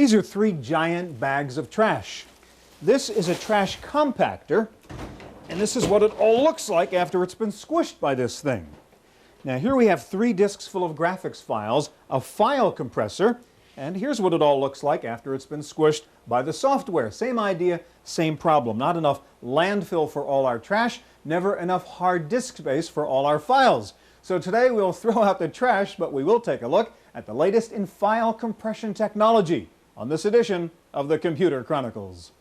These are 3 giant bags of trash. This is a trash compactor, and this is what it all looks like after it's been squished by this thing. Now here we have 3 disks full of graphics files, a file compressor, and here's what it all looks like after it's been squished by the software. Same idea, same problem. Not enough landfill for all our trash, never enough hard disk space for all our files. So today we'll throw out the trash, but we will take a look at the latest in file compression technology on this edition of the Computer Chronicles.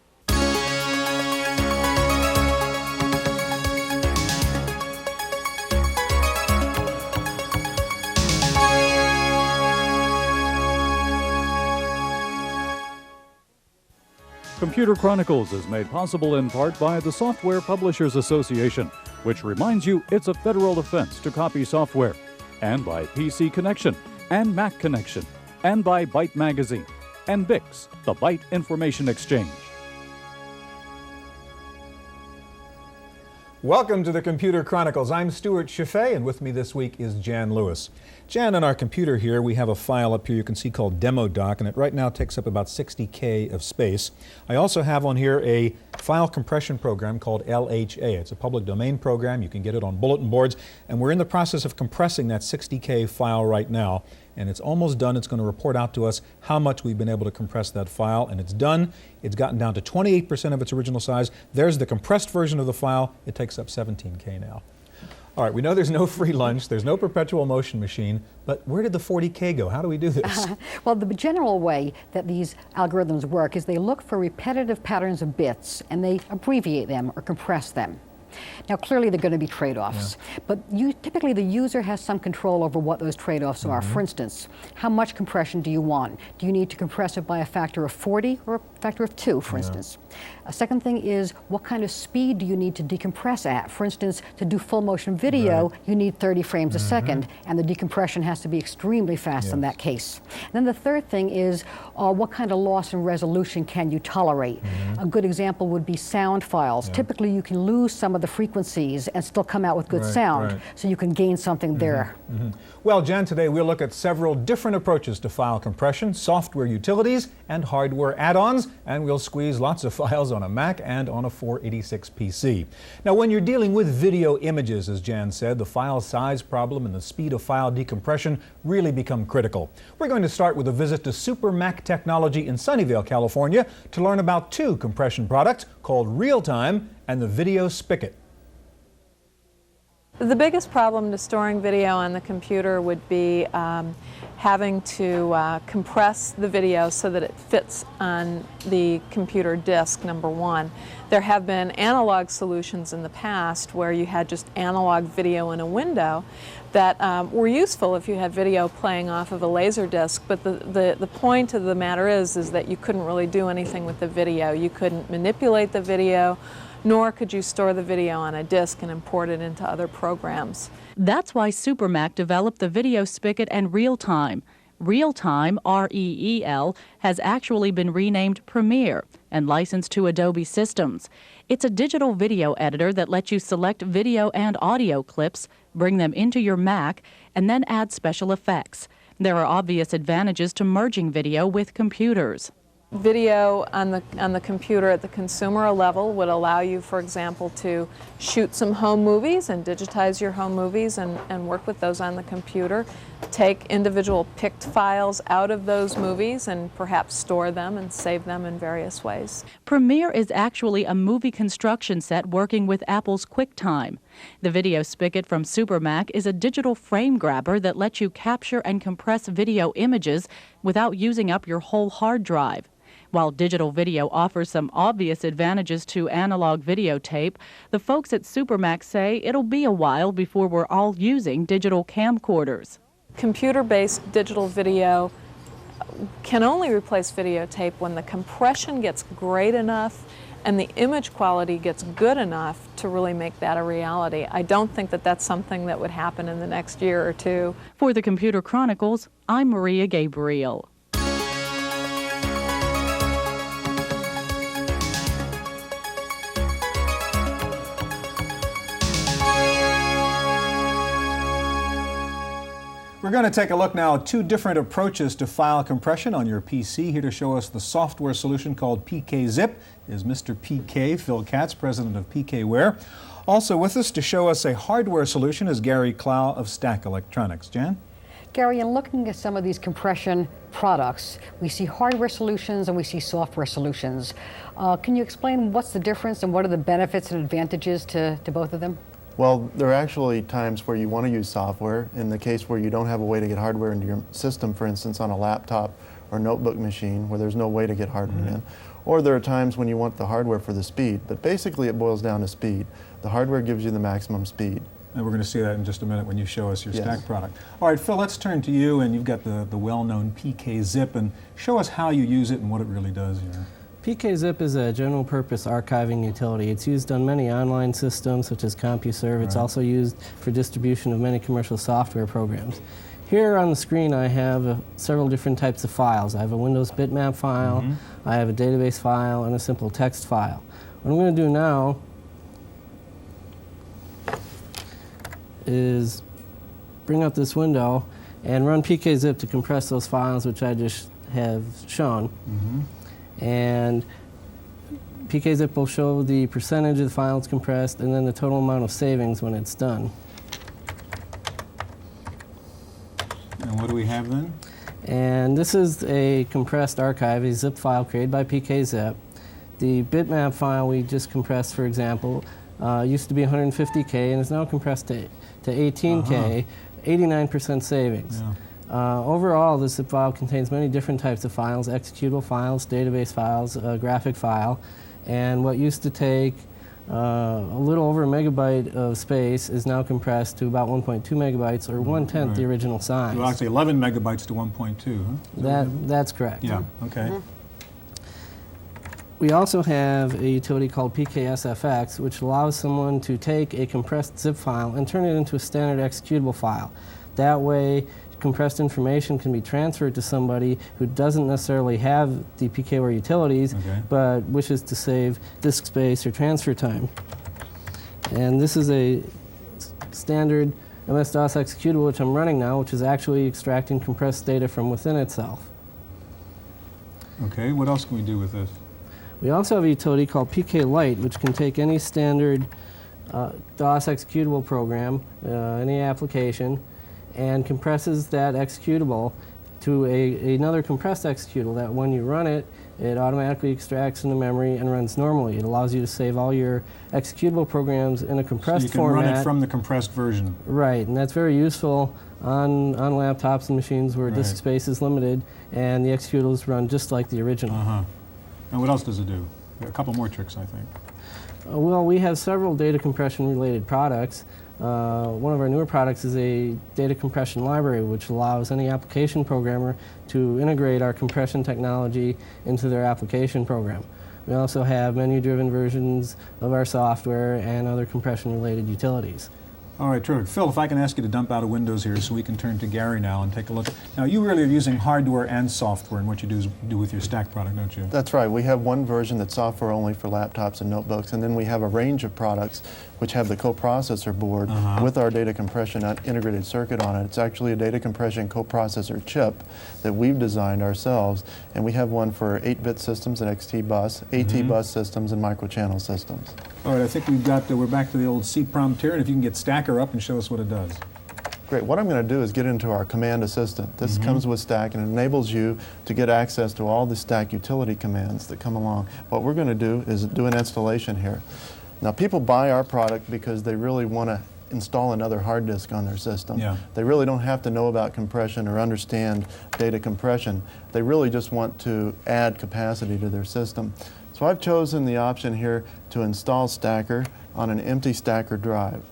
Computer Chronicles is made possible in part by the Software Publishers Association, which reminds you it's a federal offense to copy software, and by PC Connection and Mac Connection, and by Byte Magazine, and BIX, the Byte Information Exchange. Welcome to the Computer Chronicles. I'm Stuart Chaffee, and with me this week is Jan Lewis. Jan, on our computer here, we have a file up here you can see called Demo Doc, and it right now takes up about 60K of space. I also have on here a file compression program called LHA. It's a public domain program. You can get it on bulletin boards, and we're in the process of compressing that 60K file right now. And it's almost done. It's going to report out to us how much we've been able to compress that file, and it's done. It's gotten down to 28% of its original size. There's the compressed version of the file. It takes up 17K now. All right, we know there's no free lunch, there's no perpetual motion machine, but where did the 40K go? How do we do this? Well, the general way that these algorithms work is they look for repetitive patterns of bits, and they abbreviate them or compress them. Now, clearly, there are going to be trade-offs, but typically the user has some control over what those trade-offs are. For instance, how much compression do you want? Do you need to compress it by a factor of 40 or a factor of 2, for instance? A second thing is, what kind of speed do you need to decompress at? For instance, to do full motion video, you need 30 frames a second, and the decompression has to be extremely fast in that case. And then the third thing is, what kind of loss in resolution can you tolerate? A good example would be sound files. Typically, you can lose some of the frequencies and still come out with good sound, so you can gain something there. Well, Jan, today we'll look at several different approaches to file compression, software utilities, and hardware add-ons, and we'll squeeze lots of files on a Mac and on a 486 PC. Now, when you're dealing with video images, as Jan said, the file size problem and the speed of file decompression really become critical. We're going to start with a visit to Super Mac Technology in Sunnyvale, California, to learn about 2 compression products called Realtime and the Video Spigot. The biggest problem to storing video on the computer would be having to compress the video so that it fits on the computer disk, number one. There have been analog solutions in the past where you had just analog video in a window that were useful if you had video playing off of a laser disc, but the point of the matter is that you couldn't really do anything with the video. You couldn't manipulate the video, nor could you store the video on a disk and import it into other programs. That's why SuperMac developed the Video Spigot and Realtime. Realtime, R-E-E-L, has actually been renamed Premiere and licensed to Adobe Systems. It's a digital video editor that lets you select video and audio clips, bring them into your Mac, and then add special effects. There are obvious advantages to merging video with computers. Video on the computer at the consumer level would allow you, for example, to shoot some home movies and digitize your home movies and work with those on the computer. Take individual picked files out of those movies and perhaps store them and save them in various ways. Premiere is actually a movie construction set working with Apple's QuickTime. The Video Spigot from SuperMac is a digital frame grabber that lets you capture and compress video images without using up your whole hard drive. While digital video offers some obvious advantages to analog videotape, the folks at SuperMac say it'll be a while before we're all using digital camcorders. Computer-based digital video can only replace videotape when the compression gets great enough and the image quality gets good enough to really make that a reality. I don't think that that's something that would happen in the next year or two. For the Computer Chronicles, I'm Maria Gabriel. We're going to take a look now at two different approaches to file compression on your PC. Here to show us the software solution called PKZIP is Mr. PK, Phil Katz, president of PKWare. Also with us to show us a hardware solution is Gary Clow of Stack Electronics. Jan? Gary, in looking at some of these compression products, we see hardware solutions and we see software solutions. Can you explain what's the difference and what are the benefits and advantages to both of them? Well, there are actually times where you want to use software. In the case where you don't have a way to get hardware into your system, for instance, on a laptop or notebook machine where there's no way to get hardware in. Or there are times when you want the hardware for the speed. But basically it boils down to speed. The hardware gives you the maximum speed. And we're going to see that in just a minute when you show us your Yes. Stack product. All right, Phil, let's turn to you, and you've got the well-known PKZIP, and show us how you use it and what it really does here. PKZIP is a general-purpose archiving utility. It's used on many online systems, such as CompuServe. It's also used for distribution of many commercial software programs. Here on the screen, I have several different types of files. I have a Windows bitmap file, I have a database file, and a simple text file. What I'm going to do now is bring up this window and run PKZIP to compress those files, which I just have shown. And PKZIP will show the percentage of the files compressed and then the total amount of savings when it's done. And what do we have then? And this is a compressed archive, a zip file created by PKZIP. The bitmap file we just compressed, for example, used to be 150K and is now compressed to 18K, 89% savings. Overall, the zip file contains many different types of files: executable files, database files, a graphic file, and what used to take a little over a megabyte of space is now compressed to about 1.2 megabytes, or 1/10 the original size. Well, actually 11 megabytes to 1.2, huh? That's correct. Yeah, okay. We also have a utility called PKSFX, which allows someone to take a compressed zip file and turn it into a standard executable file. That way, compressed information can be transferred to somebody who doesn't necessarily have the PKWare utilities, but wishes to save disk space or transfer time. And this is a standard MS-DOS executable which I'm running now, which is actually extracting compressed data from within itself. Okay, what else can we do with this? We also have a utility called PKLite, which can take any standard DOS executable program, any application, and compresses that executable to another compressed executable that when you run it, it automatically extracts into memory and runs normally. It allows you to save all your executable programs in a compressed format. So you can run it from the compressed version. Right, and that's very useful on laptops and machines where disk space is limited, and the executables run just like the original. And what else does it do? A couple more tricks, I think. Well, we have several data compression related products. One of our newer products is a data compression library, which allows any application programmer to integrate our compression technology into their application program. We also have menu-driven versions of our software and other compression-related utilities. All right, terrific. Phil, if I can ask you to dump out of Windows here so we can turn to Gary now and take a look. Now, you really are using hardware and software in what you do with your Stack product, don't you? That's right. We have one version that's software only for laptops and notebooks, and then we have a range of products which have the coprocessor board with our data compression integrated circuit on it. It's actually a data compression coprocessor chip that we've designed ourselves, and we have one for 8-bit systems and XT bus, AT bus systems, and microchannel systems. All right, I think we're back to the old C prompt here, and if you can get Stacker up and show us what it does. Great. What I'm going to do is get into our command assistant. This comes with Stack and it enables you to get access to all the Stack utility commands that come along. What we're going to do is do an installation here. Now, people buy our product because they really want to install another hard disk on their system. They really don't have to know about compression or understand data compression. They really just want to add capacity to their system. So I've chosen the option here to install Stacker on an empty Stacker drive,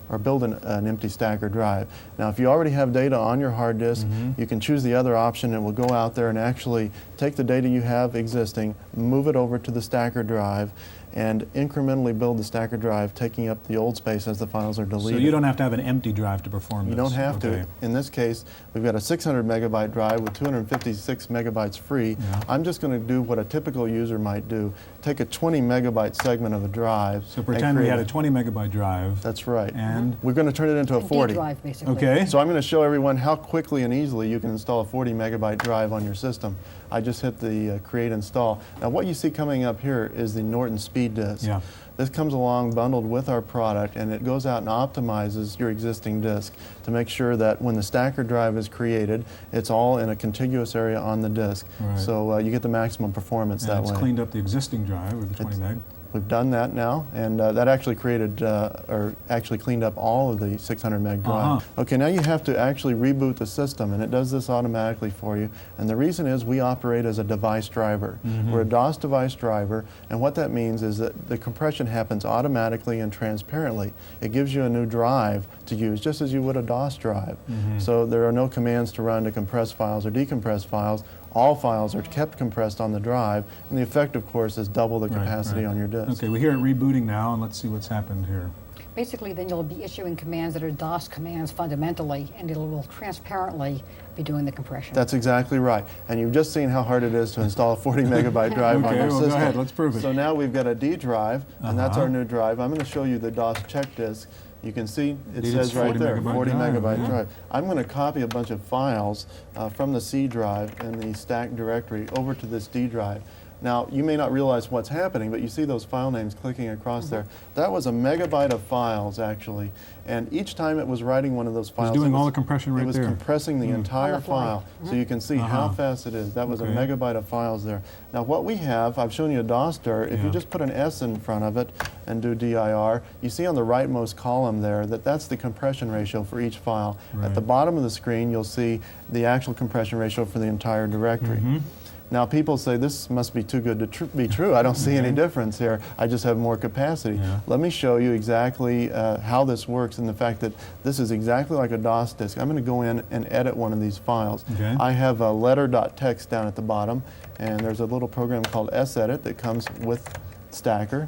or build an empty Stacker drive. Now, if you already have data on your hard disk, you can choose the other option. It will go out there and actually take the data you have existing, move it over to the Stacker drive, and incrementally build the stacker drive, taking up the old space as the files are deleted. So you don't have to have an empty drive to perform this? You don't have okay. to. In this case, we've got a 600 megabyte drive with 256 megabytes free. Yeah. I'm just going to do what a typical user might do. Take a 20 megabyte segment of a drive. So pretend we had a 20 megabyte drive. That's right. And we're going to turn it into a 40. drive, basically. okay. So I'm going to show everyone how quickly and easily you can install a 40 megabyte drive on your system. I just hit the create install. Now what you see coming up here is the Norton Speed Disk. Yeah. This comes along bundled with our product, and it goes out and optimizes your existing disk to make sure that when the stacker drive is created, it's all in a contiguous area on the disk. Right. So you get the maximum performance And that it's way. cleaned up the existing drive with the 20 meg. We've done that now, and that actually created, or actually cleaned up all of the 600 meg drive. Okay, now you have to actually reboot the system, and it does this automatically for you. And the reason is we operate as a device driver. We're a DOS device driver, and what that means is that the compression happens automatically and transparently. It gives you a new drive to use, just as you would a DOS drive. So there are no commands to run to compress files or decompress files. All files are kept compressed on the drive, and the effect, of course, is double the capacity on your disk. Okay, we hear it rebooting now, and let's see what's happened here. Basically, then you'll be issuing commands that are DOS commands fundamentally, and it will transparently be doing the compression. That's exactly right. And you've just seen how hard it is to install a 40 megabyte drive on your well, system. go ahead, let's prove it. So now we've got a D drive, and that's our new drive. I'm going to show you the DOS check disk. You can see it says right there, 40 megabyte drive. I'm going to copy a bunch of files from the C drive and the stack directory over to this D drive. Now, you may not realize what's happening, but you see those file names clicking across there. That was a megabyte of files, actually. And each time it was writing one of those files, It was doing all the compression right there. It was compressing the entire file. So you can see how fast it is. That was a megabyte of files there. Now, what we have, I've shown you a DOS dir. If you just put an S in front of it and do dir, you see on the rightmost column there that that's the compression ratio for each file. At the bottom of the screen, you'll see the actual compression ratio for the entire directory. Now people say this must be too good to be true. I don't see any difference here. I just have more capacity. Let me show you exactly how this works, and the fact that this is exactly like a DOS disk. I'm going to go in and edit one of these files. I have a letter.txt down at the bottom, and there's a little program called sedit that comes with Stacker.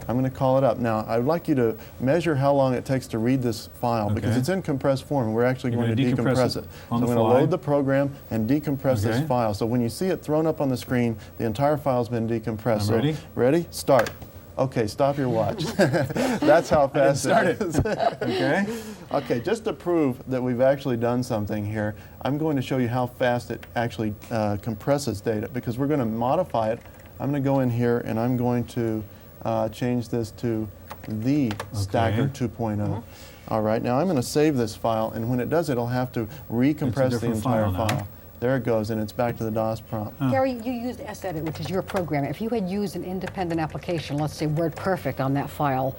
I'm going to call it up. Now, I'd like you to measure how long it takes to read this file, because it's in compressed form, and we're actually going to decompress it. So I'm going to load the program and decompress this file. So when you see it thrown up on the screen, the entire file's been decompressed. Ready? Ready? Start. Okay, stop your watch. That's how fast it is. Okay, just to prove that we've actually done something here, I'm going to show you how fast it actually compresses data, because we're going to modify it. I'm going to go in here, and I'm going to change this to the Stacker 2.0. All right, now I'm going to save this file, and when it does, it'll have to recompress the entire file. There it goes, and it's back to the DOS prompt. Gary, you used sedit, which is your program. If you had used an independent application, let's say WordPerfect on that file,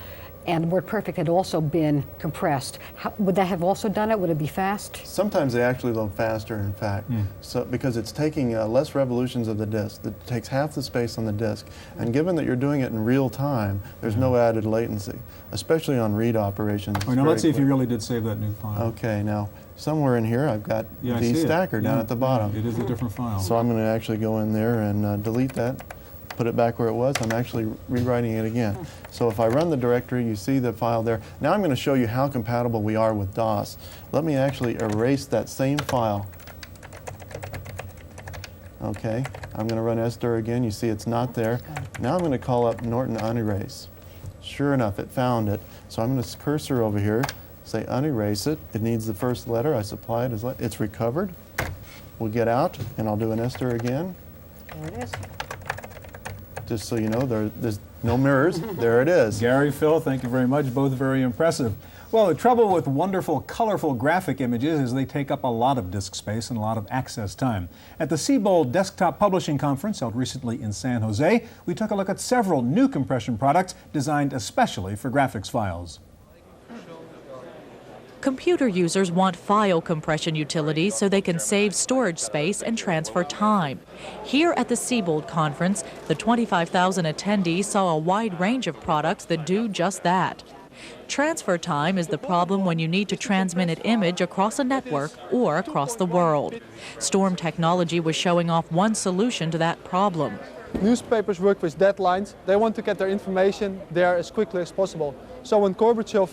and WordPerfect had also been compressed, would that have also done it? Would it be fast? Sometimes they actually load faster, in fact, so because it's taking less revolutions of the disk. It takes half the space on the disk, and given that you're doing it in real time, there's no added latency, especially on read operations. Now let's see if you really did save that new file. Okay, now somewhere in here I've got the Stacker down at the bottom. It is a different file. So I'm going to actually go in there and delete that. Put it back where it was. I'm actually rewriting it again. So if I run the directory, you see the file there. Now I'm going to show you how compatible we are with DOS. Let me actually erase that same file. Okay, I'm going to run sdir again. You see it's not there. Now I'm going to call up Norton unerase. Sure enough, it found it. So I'm going to cursor over here, say unerase it. It needs the first letter. I supply it as it's recovered. We'll get out, and I'll do an sdir again. There it is. Just so you know, there's no mirrors. There it is. Gary, Phil, thank you very much. Both very impressive. Well, the trouble with wonderful, colorful graphic images is they take up a lot of disk space and a lot of access time. At the Seabold Desktop Publishing Conference held recently in San Jose, we took a look at several new compression products designed especially for graphics files. Computer users want file compression utilities so they can save storage space and transfer time. Here at the Seabold Conference, the 25,000 attendees saw a wide range of products that do just that. Transfer time is the problem when you need to transmit an image across a network or across the world. Storm Technology was showing off one solution to that problem. newspapers work with deadlines. They want to get their information there as quickly as possible. So when Gorbachev,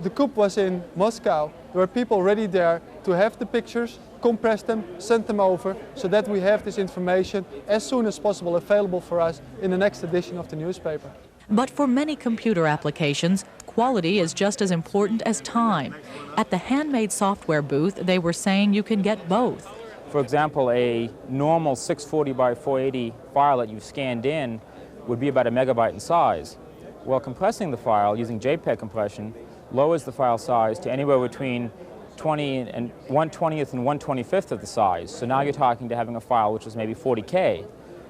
the coup was in Moscow, there were people ready there to have the pictures, compress them, send them over, so that we have this information as soon as possible available for us in the next edition of the newspaper. But for many computer applications, quality is just as important as time. At the Handmade Software booth, they were saying you can get both. For example, a normal 640 by 480 file that you've scanned in would be about a megabyte in size. Well, compressing the file using JPEG compression lowers the file size to anywhere between 1/20th and 1/25th of the size. So now you're talking to having a file which is maybe 40K.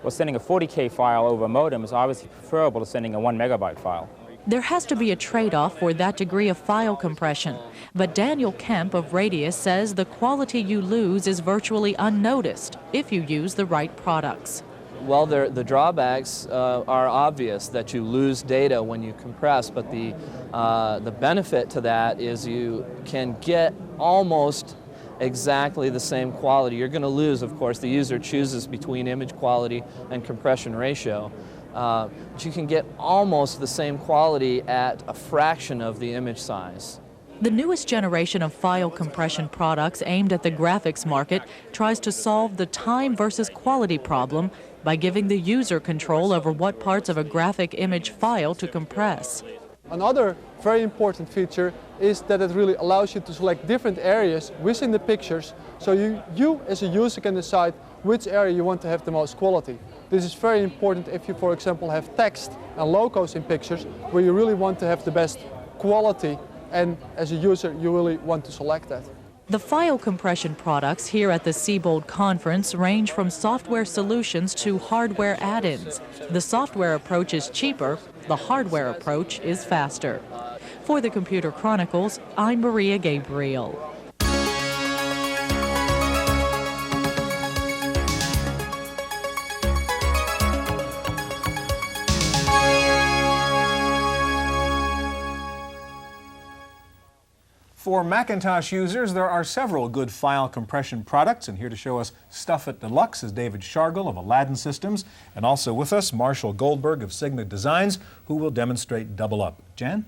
Well, sending a 40K file over a modem is obviously preferable to sending a 1 megabyte file. There has to be a trade-off for that degree of file compression. But Daniel Kemp of Radius says the quality you lose is virtually unnoticed if you use the right products. Well, the drawbacks are obvious, that you lose data when you compress, but the benefit to that is you can get almost exactly the same quality. You're going to lose, of course, the user chooses between image quality and compression ratio, but you can get almost the same quality at a fraction of the image size. The newest generation of file compression products aimed at the graphics market tries to solve the time versus quality problem by giving the user control over what parts of a graphic image file to compress. Another very important feature is that it really allows you to select different areas within the pictures, so you as a user can decide which area you want to have the most quality. This is very important if you, for example, have text and logos in pictures where you really want to have the best quality, and as a user you really want to select that. The file compression products here at the Siebold Conference range from software solutions to hardware add-ins. The software approach is cheaper, the hardware approach is faster. For the Computer Chronicles, I'm Maria Gabriel. For Macintosh users, there are several good file compression products, and here to show us StuffIt Deluxe is David Shargill of Aladdin Systems, and also with us, Marshall Goldberg of Sigma Designs, who will demonstrate Double Up. Jan?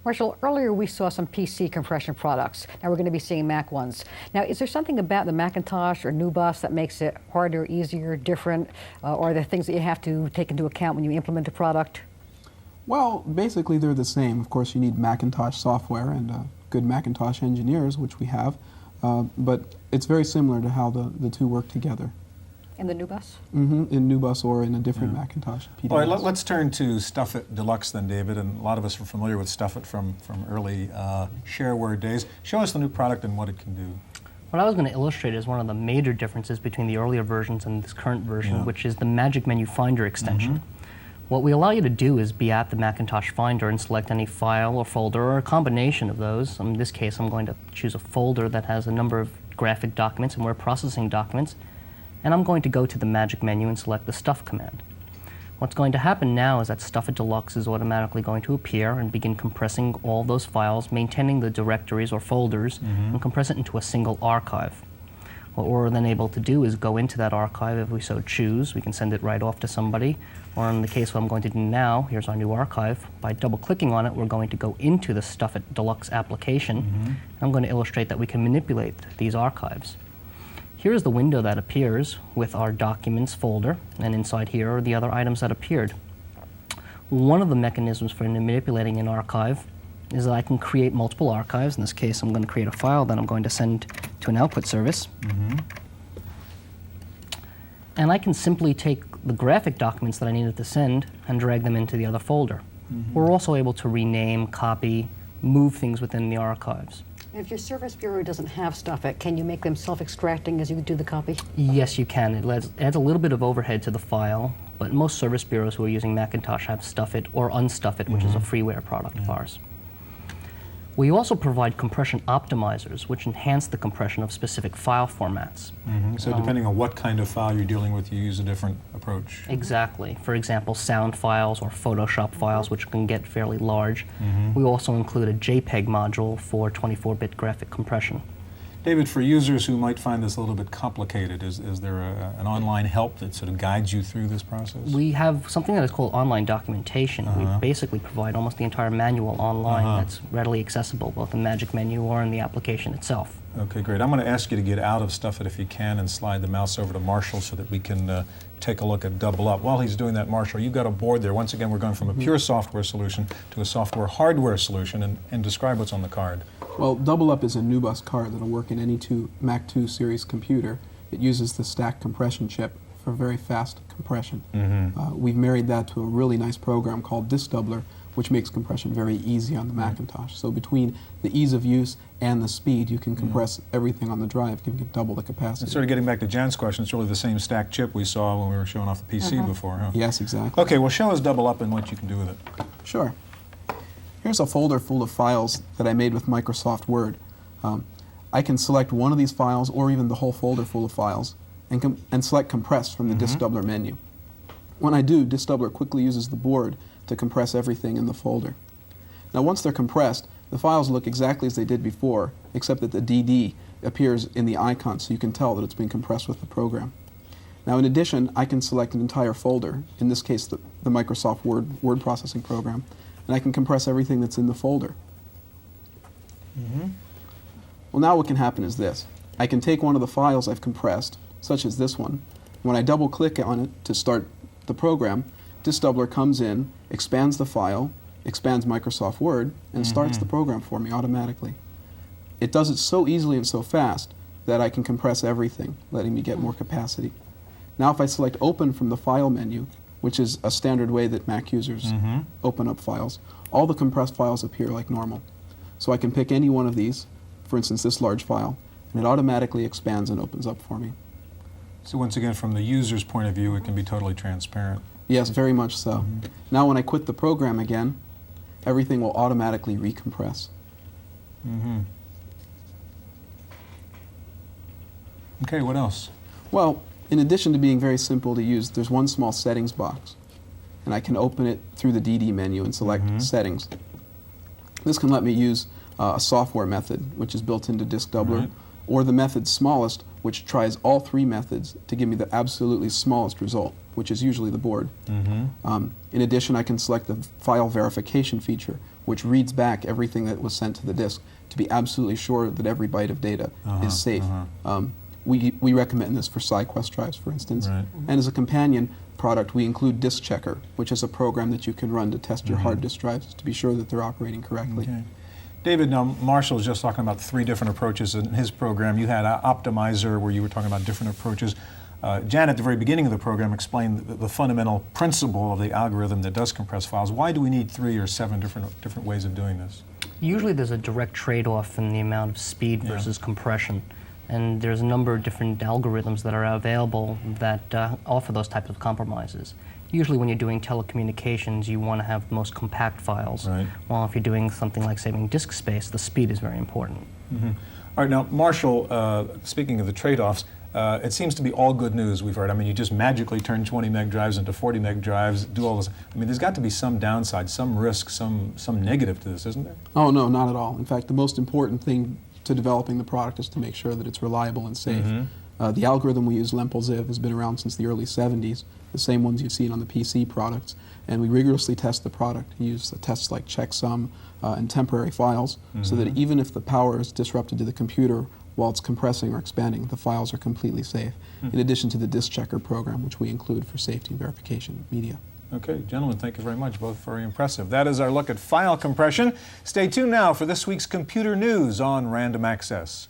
Marshall, earlier we saw some PC compression products. Now we're going to be seeing Mac ones. Now, is there something about the Macintosh or NuBus that makes it harder, easier, different, or are there things that you have to take into account when you implement a product? Well, basically they're the same. Of course, you need Macintosh software and good Macintosh engineers, which we have, but it's very similar to how the two work together. In the NuBus? Mm-hmm, in NuBus or in a different Macintosh PDS. All right, let's turn to StuffIt Deluxe then, David, and a lot of us are familiar with StuffIt from early shareware days. Show us the new product and what it can do. What I was going to illustrate is one of the major differences between the earlier versions and this current version, which is the Magic Menu Finder extension. What we allow you to do is be at the Macintosh Finder and select any file or folder or a combination of those. In this case, I'm going to choose a folder that has a number of graphic documents and word processing documents, and I'm going to go to the Magic Menu and select the Stuff command. What's going to happen now is that StuffIt Deluxe is automatically going to appear and begin compressing all those files, maintaining the directories or folders, and compress it into a single archive. What we're then able to do is go into that archive if we so choose. We can send it right off to somebody. Or in the case what I'm going to do now, here's our new archive. By double-clicking on it, we're going to go into the StuffIt Deluxe application. I'm going to illustrate that we can manipulate these archives. Here's the window that appears with our Documents folder, and inside here are the other items that appeared. One of the mechanisms for manipulating an archive is that I can create multiple archives. In this case, I'm going to create a file that I'm going to send to an output service. And I can simply take the graphic documents that I needed to send and drag them into the other folder. We're also able to rename, copy, move things within the archives. If your service bureau doesn't have StuffIt, can you make them self-extracting as you do the copy? Yes, you can. It adds a little bit of overhead to the file, but most service bureaus who are using Macintosh have StuffIt or UnStuffIt, which is a freeware product of ours. We also provide compression optimizers, which enhance the compression of specific file formats. So depending on what kind of file you're dealing with, you use a different approach. Exactly. For example, sound files or Photoshop files, which can get fairly large. We also include a JPEG module for 24-bit graphic compression. David, for users who might find this a little bit complicated, is there an online help that sort of guides you through this process? We have something that is called online documentation. We basically provide almost the entire manual online that's readily accessible, both in Magic Menu or in the application itself. Okay, great. I'm going to ask you to get out of StuffIt if you can and slide the mouse over to Marshall so that we can take a look at Double Up. While he's doing that, Marshall, you've got a board there. Once again, we're going from a pure software solution to a software hardware solution, and describe what's on the card. Well, Double Up is a NuBus card that'll work in any Mac 2 series computer. It uses the stack compression chip for very fast compression. We've married that to a really nice program called Disk Doubler, which makes compression very easy on the Macintosh. So between the ease of use and the speed, you can compress everything on the drive, can get double the capacity. And sort of getting back to Jan's question, it's really the same stack chip we saw when we were showing off the PC before, huh? Yes, exactly. Okay, well, show us Double Up and what you can do with it. Sure. Here's a folder full of files that I made with Microsoft Word. I can select one of these files or even the whole folder full of files and select Compress from the Disk Doubler menu. When I do, Disk Doubler quickly uses the board to compress everything in the folder. Now once they're compressed, the files look exactly as they did before, except that the DD appears in the icon so you can tell that it's been compressed with the program. Now in addition, I can select an entire folder, in this case the Microsoft Word processing program, and I can compress everything that's in the folder. Well, now what can happen is this. I can take one of the files I've compressed, such as this one. When I double click on it to start the program, Disk Doubler comes in, expands the file, expands Microsoft Word, and starts the program for me automatically. It does it so easily and so fast that I can compress everything, letting me get more capacity. Now if I select Open from the File menu, which is a standard way that Mac users open up files, all the compressed files appear like normal. So I can pick any one of these, for instance this large file, and it automatically expands and opens up for me. So once again, from the user's point of view, it can be totally transparent. Yes, very much so. Now when I quit the program again, everything will automatically recompress. Okay, what else? Well, in addition to being very simple to use, there's one small settings box. And I can open it through the DD menu and select Settings. This can let me use a software method, which is built into Disk Doubler, or the method smallest, which tries all three methods to give me the absolutely smallest result, which is usually the board. In addition, I can select the file verification feature, which reads back everything that was sent to the disk to be absolutely sure that every byte of data is safe. We recommend this for SideQuest drives, for instance. And as a companion product, we include Disk Checker, which is a program that you can run to test your hard disk drives to be sure that they're operating correctly. David, now Marshall was just talking about 3 different approaches in his program. You had Optimizer, where you were talking about different approaches. Jan, at the very beginning of the program, explained the fundamental principle of the algorithm that does compress files. Why do we need 3 or 7 different ways of doing this? Usually there's a direct trade-off in the amount of speed versus compression. And there's a number of different algorithms that are available that offer those types of compromises. Usually when you're doing telecommunications, you want to have the most compact files. While if you're doing something like saving disk space, the speed is very important. All right, now Marshall, speaking of the trade-offs, it seems to be all good news we've heard. I mean, you just magically turn 20 meg drives into 40 meg drives, do all this. I mean, there's got to be some downside, some risk, some negative to this, isn't there? Oh, no, not at all. In fact, the most important thing to developing the product is to make sure that it's reliable and safe. The algorithm we use, Lempel-Ziv, has been around since the early 70s, the same ones you've seen on the PC products, and we rigorously test the product. We use tests like checksum and temporary files, so that even if the power is disrupted to the computer while it's compressing or expanding, the files are completely safe, in addition to the Disk Checker program, which we include for safety and verification of media. Okay, gentlemen, thank you very much. Both very impressive. That is our look at file compression. Stay tuned now for this week's computer news on Random Access.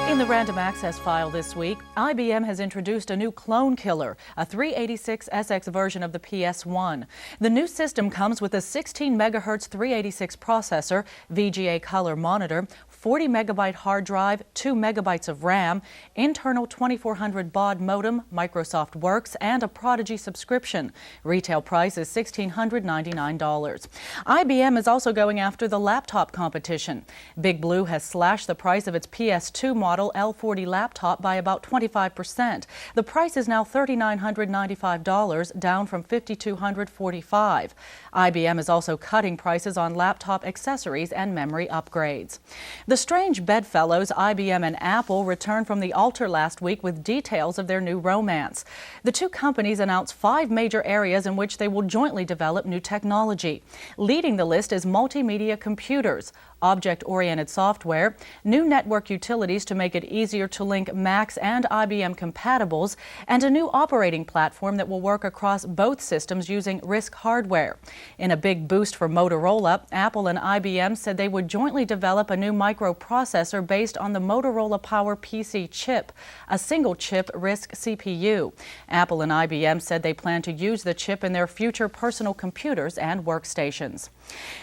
In the Random Access file this week, IBM has introduced a new clone killer, a 386SX version of the PS1. The new system comes with a 16 MHz 386 processor, VGA color monitor, 40 megabyte hard drive, 2 megabytes of RAM, internal 2400 baud modem, Microsoft Works, and a Prodigy subscription. Retail price is $1,699. IBM is also going after the laptop competition. Big Blue has slashed the price of its PS2 model Travle L40 laptop by about 25%. The price is now $3,995, down from $5,245. IBM is also cutting prices on laptop accessories and memory upgrades. The strange bedfellows IBM and Apple returned from the altar last week with details of their new romance. The two companies announced 5 major areas in which they will jointly develop new technology. Leading the list is multimedia computers, object-oriented software, new network utilities to make it easier to link Macs and IBM compatibles, and a new operating platform that will work across both systems using RISC hardware. In a big boost for Motorola, Apple and IBM said they would jointly develop a new microprocessor based on the Motorola Power PC chip, a single-chip RISC CPU. Apple and IBM said they plan to use the chip in their future personal computers and workstations.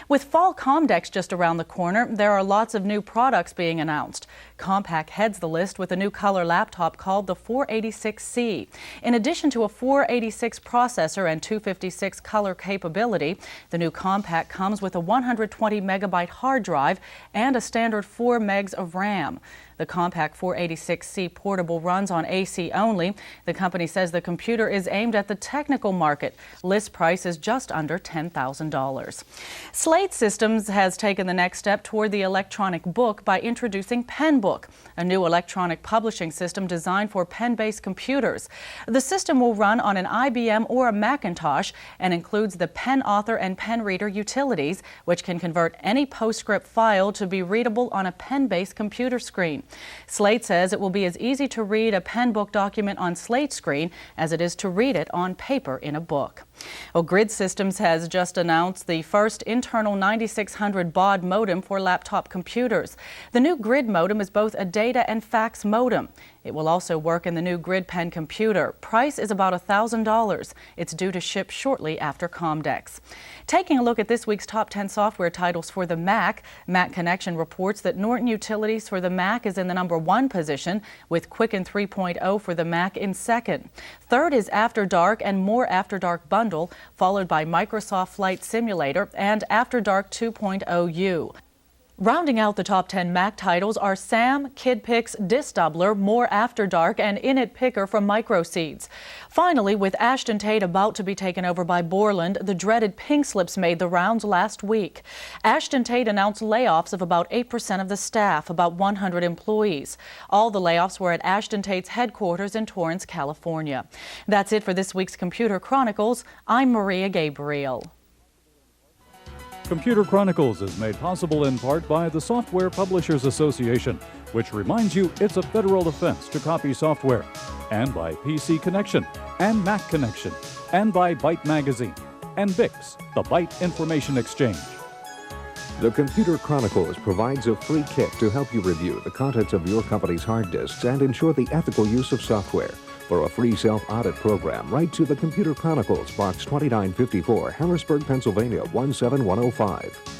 With fall Comdex just around the corner, there are lots of new products being announced. Compaq heads the list with a new color laptop called the 486C. In addition to a 486 processor and 256 color capability, the new Compaq comes with a 120 megabyte hard drive and a standard 4 megs of RAM. The Compaq 486C portable runs on AC only. The company says the computer is aimed at the technical market. List price is just under $10,000. Slate Systems has taken the next step toward the electronic book by introducing PenBook, a new electronic publishing system designed for pen-based computers. The system will run on an IBM or a Macintosh and includes the Pen Author and Pen Reader utilities, which can convert any PostScript file to be readable on a pen-based computer screen. Slate says it will be as easy to read a PenBook document on Slate screen as it is to read it on paper in a book. Well, Grid Systems has just announced the first internal 9600 baud modem for laptop computers. The new Grid modem is both a data and fax modem. It will also work in the new Grid Pen computer. Price is about $1,000. It's due to ship shortly after Comdex. Taking a look at this week's top 10 software titles for the Mac, Mac Connection reports that Norton Utilities for the Mac is in the #1 position, with Quicken 3.0 for the Mac in second. Third is After Dark and More After Dark Bundle, followed by Microsoft Flight Simulator and After Dark 2.0U. Rounding out the top 10 Mac titles are Sam, KidPix, Disk Doubler, More After Dark, and Init Picker from Microseeds. Finally, with Ashton Tate about to be taken over by Borland, the dreaded pink slips made the rounds last week. Ashton Tate announced layoffs of about 8% of the staff, about 100 employees. All the layoffs were at Ashton Tate's headquarters in Torrance, California. That's it for this week's Computer Chronicles. I'm Maria Gabriel. Computer Chronicles is made possible in part by the Software Publishers Association, which reminds you it's a federal offense to copy software, and by PC Connection and Mac Connection, and by Byte Magazine, and Bix, the Byte Information Exchange. The Computer Chronicles provides a free kit to help you review the contents of your company's hard disks and ensure the ethical use of software. For a free self-audit program, write to the Computer Chronicles, Box 2954, Harrisburg, Pennsylvania 17105.